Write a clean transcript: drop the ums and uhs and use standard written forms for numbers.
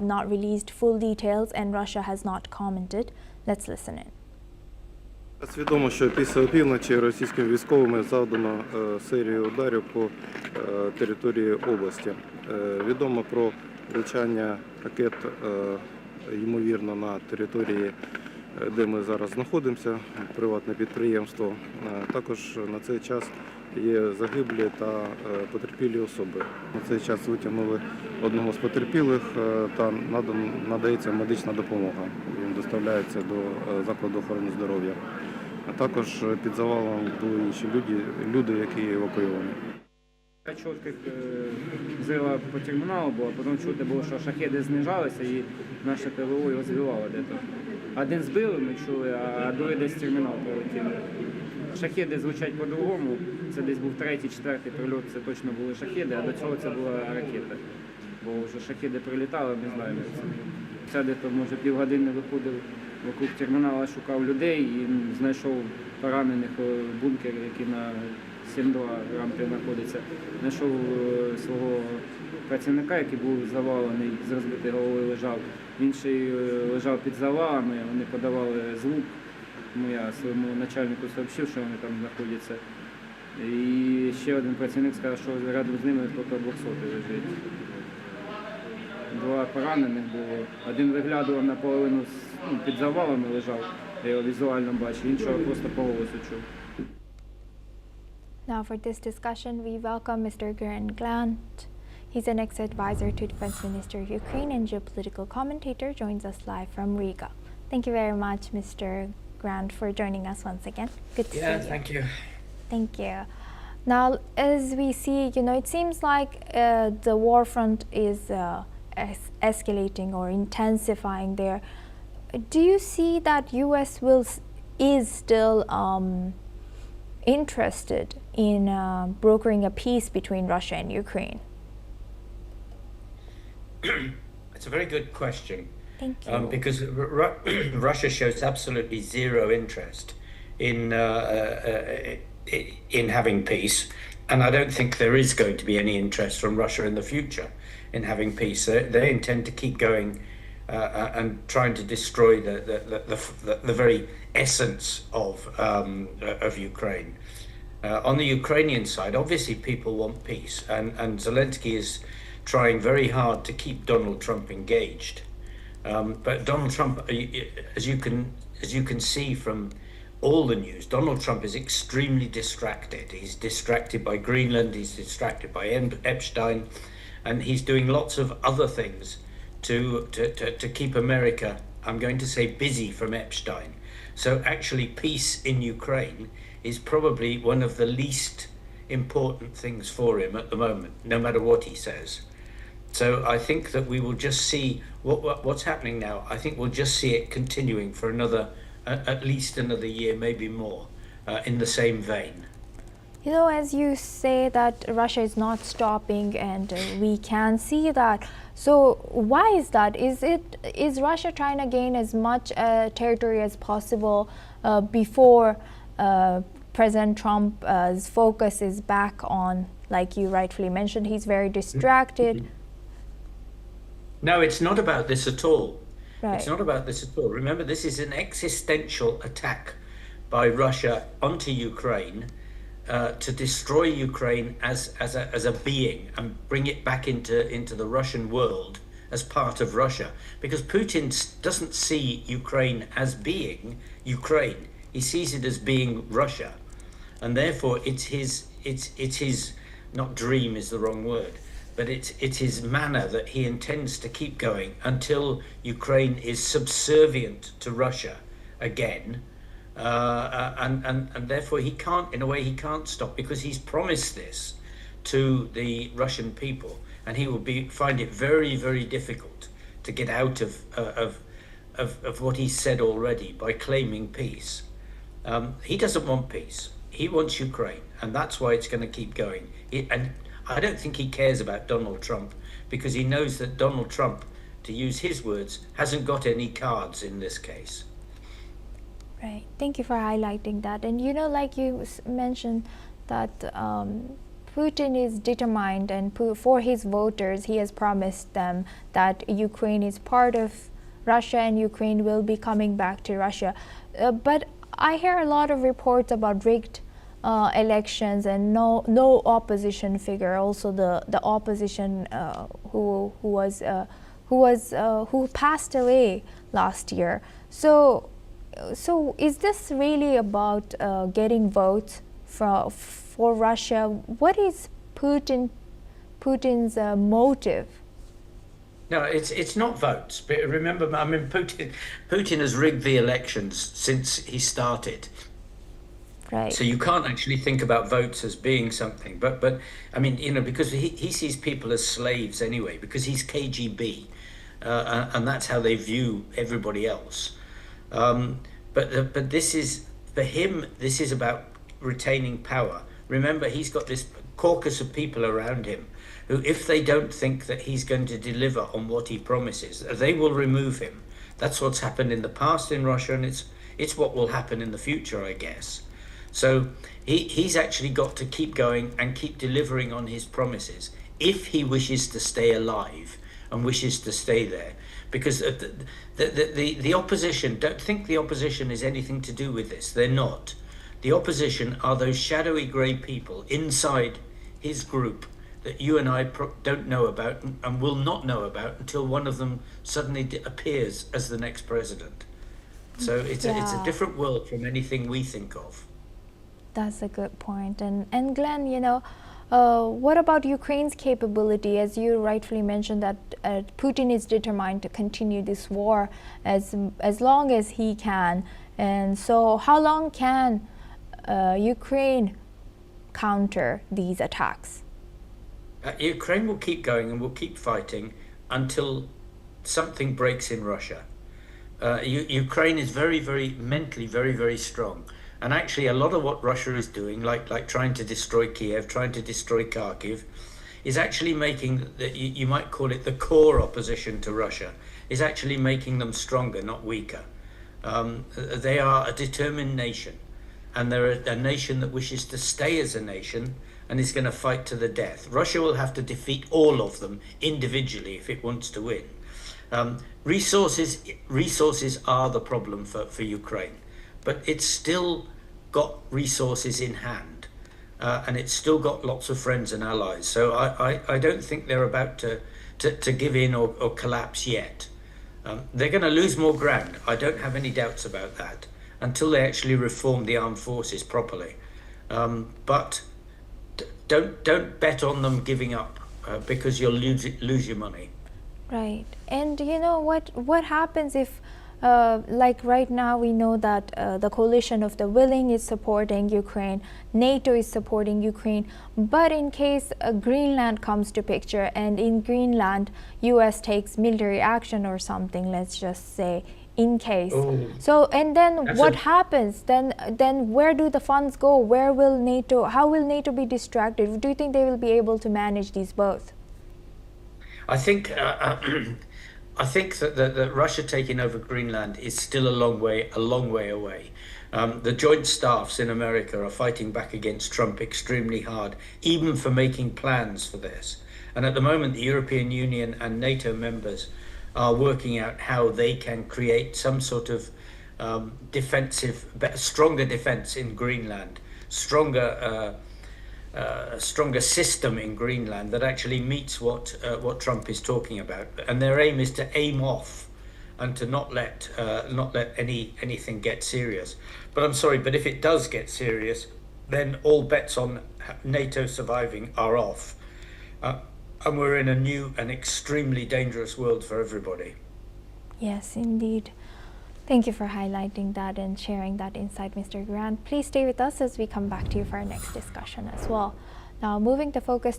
not released full details and Russia has not commented. Let's listen in. Відомо, що після опівночі російськими військовими завдано серію ударів по території області. Відомо про влучання ракет, ймовірно, на території, де ми зараз знаходимося, приватне підприємство. Також на цей час є загиблі та потерпілі особи. На цей час витягнули одного з потерпілих та надається медична допомога. Він доставляється до закладу охорони здоров'я. А також під завалом були інші люди, які евакуйовані. Чітких взрыва по терміналу було, потім чути було, що шахеди знижалися і наше ПВО його збивало десь. Один збили, ми чули, а другий десь термінал полетів. Шахеди звучать по-другому, це десь був третій, четвертий прильот, це точно були шахеди, а до цього це була ракета. Бо вже шахеди прилітали, не знаю. Це десь, може, півгодини виходив вокруг терміналу, шукав людей і знайшов поранених в бункері, який на 7-2 рамки знаходиться. Знайшов свого працівника, який був завалений, з розбитою головою лежав. Інший лежав під завалами, вони подавали звук. Я своєму начальнику сообщив, що вони там знаходяться. І ще один працівник сказав, що рядом з ними хтось 200 лежить. Два поранених було. Один виглядував наполовину під завалами лежав, я його візуально бачив, іншого просто по голосу чув. Now for this discussion, we welcome Mr. Kyiv Grant. He's an ex-advisor to Defense Minister of Ukraine and geopolitical commentator, joins us live from Riga. Thank you very much, Mr. Grant, for joining us once again. Good to see you. Thank you. Thank you. Now, as we see, it seems like the war front is escalating or intensifying there. Do you see that U.S. is still interested in brokering a peace between Russia and Ukraine? It's a very good question. Thank you. Because Russia shows absolutely zero interest in having peace, and I don't think there is going to be any interest from Russia in the future in having peace. They intend to keep going and trying to destroy the very essence of Ukraine. On the Ukrainian side, obviously people want peace, and Zelensky is trying very hard to keep Donald Trump engaged. But Donald Trump, as you can see from all the news, Donald Trump is extremely distracted. He's distracted by Greenland, he's distracted by Epstein, and he's doing lots of other things to keep America, I'm going to say, busy from Epstein. So actually peace in Ukraine is probably one of the least important things for him at the moment, no matter what he says. So I think that we will just see what's happening now. I think we'll just see it continuing for at least another year, maybe more, in the same vein. As you say that Russia is not stopping, and we can see that. So why is that? Is Russia trying to gain as much territory as possible before President Trump's focus is back on, like you rightfully mentioned, he's very distracted? No, it's not about this at all. Right. It's not about this at all. Remember, this is an existential attack by Russia onto Ukraine to destroy Ukraine as a being and bring it back into the Russian world as part of Russia. Because Putin doesn't see Ukraine as being Ukraine. He sees it as being Russia. And therefore it's his, not dream is the wrong word, but it's his manner that he intends to keep going until Ukraine is subservient to Russia again. And therefore he can't, in a way he can't stop, because he's promised this to the Russian people, and he will find it very, very difficult to get out of what he's said already by claiming peace. He doesn't want peace. He wants Ukraine, and that's why it's going to keep going. And I don't think he cares about Donald Trump, because he knows that Donald Trump, to use his words, hasn't got any cards in this case. Right. Thank you for highlighting that. And like you mentioned that Putin is determined, and for his voters, he has promised them that Ukraine is part of Russia and Ukraine will be coming back to Russia. But I hear a lot of reports about rigged elections and no opposition figure. Also, the opposition who passed away last year. So is this really about getting votes for Russia? What is Putin's motive? No, it's not votes. But remember, I mean, Putin has rigged the elections since he started. Right. So you can't actually think about votes as being something. But I mean, you know, because he sees people as slaves anyway, because he's KGB, and that's how they view everybody else. But this is, for him, this is about retaining power. Remember, he's got this caucus of people around him who, if they don't think that he's going to deliver on what he promises, they will remove him. That's what's happened in the past in Russia, and it's what will happen in the future, I guess. So he's actually got to keep going and keep delivering on his promises if he wishes to stay alive and wishes to stay there. Because the opposition, don't think the opposition is anything to do with this. They're not. The opposition are those shadowy grey people inside his group that you and I don't know about and will not know about until one of them suddenly appears as the next president. So it's a different world from anything we think of. That's a good point. And Glenn, you know, what about Ukraine's capability? As you rightfully mentioned, that Putin is determined to continue this war as long as he can. And so how long can Ukraine counter these attacks? Ukraine will keep going and will keep fighting until something breaks in Russia. Ukraine is very mentally very strong. And actually, a lot of what Russia is doing, like trying to destroy Kiev, trying to destroy Kharkiv, is actually making, you might call it the core opposition to Russia, is actually making them stronger, not weaker. They are a determined nation, and they're a nation that wishes to stay as a nation and is going to fight to the death. Russia will have to defeat all of them individually if it wants to win. Resources are the problem for Ukraine. But it's still got resources in hand, and it's still got lots of friends and allies. So I don't think they're about to give in or collapse yet. They're going to lose more ground. I don't have any doubts about that until they actually reform the armed forces properly. But don't bet on them giving up because you'll lose your money. Right. And you know what happens if like right now we know that the coalition of the willing is supporting Ukraine, NATO is supporting Ukraine, but in case Greenland comes to picture and in Greenland US takes military action or something, let's just say, in case. So and then what happens? Then where do the funds go? Where will NATO, how will NATO be distracted? Do you think they will be able to manage these both? I think I think that Russia taking over Greenland is still a long way away. The joint staffs in America are fighting back against Trump extremely hard, even for making plans for this. And at the moment, the European Union and NATO members are working out how they can create some sort of stronger defense in Greenland, stronger system in Greenland that actually meets what Trump is talking about, and their aim is to aim off and to not let anything get serious. But I'm sorry, but if it does get serious, then all bets on NATO surviving are off, and we're in a new and extremely dangerous world for everybody. Yes, indeed. Thank you for highlighting that and sharing that insight, Mr. Grant. Please stay with us as we come back to you for our next discussion as well. Now, moving the focus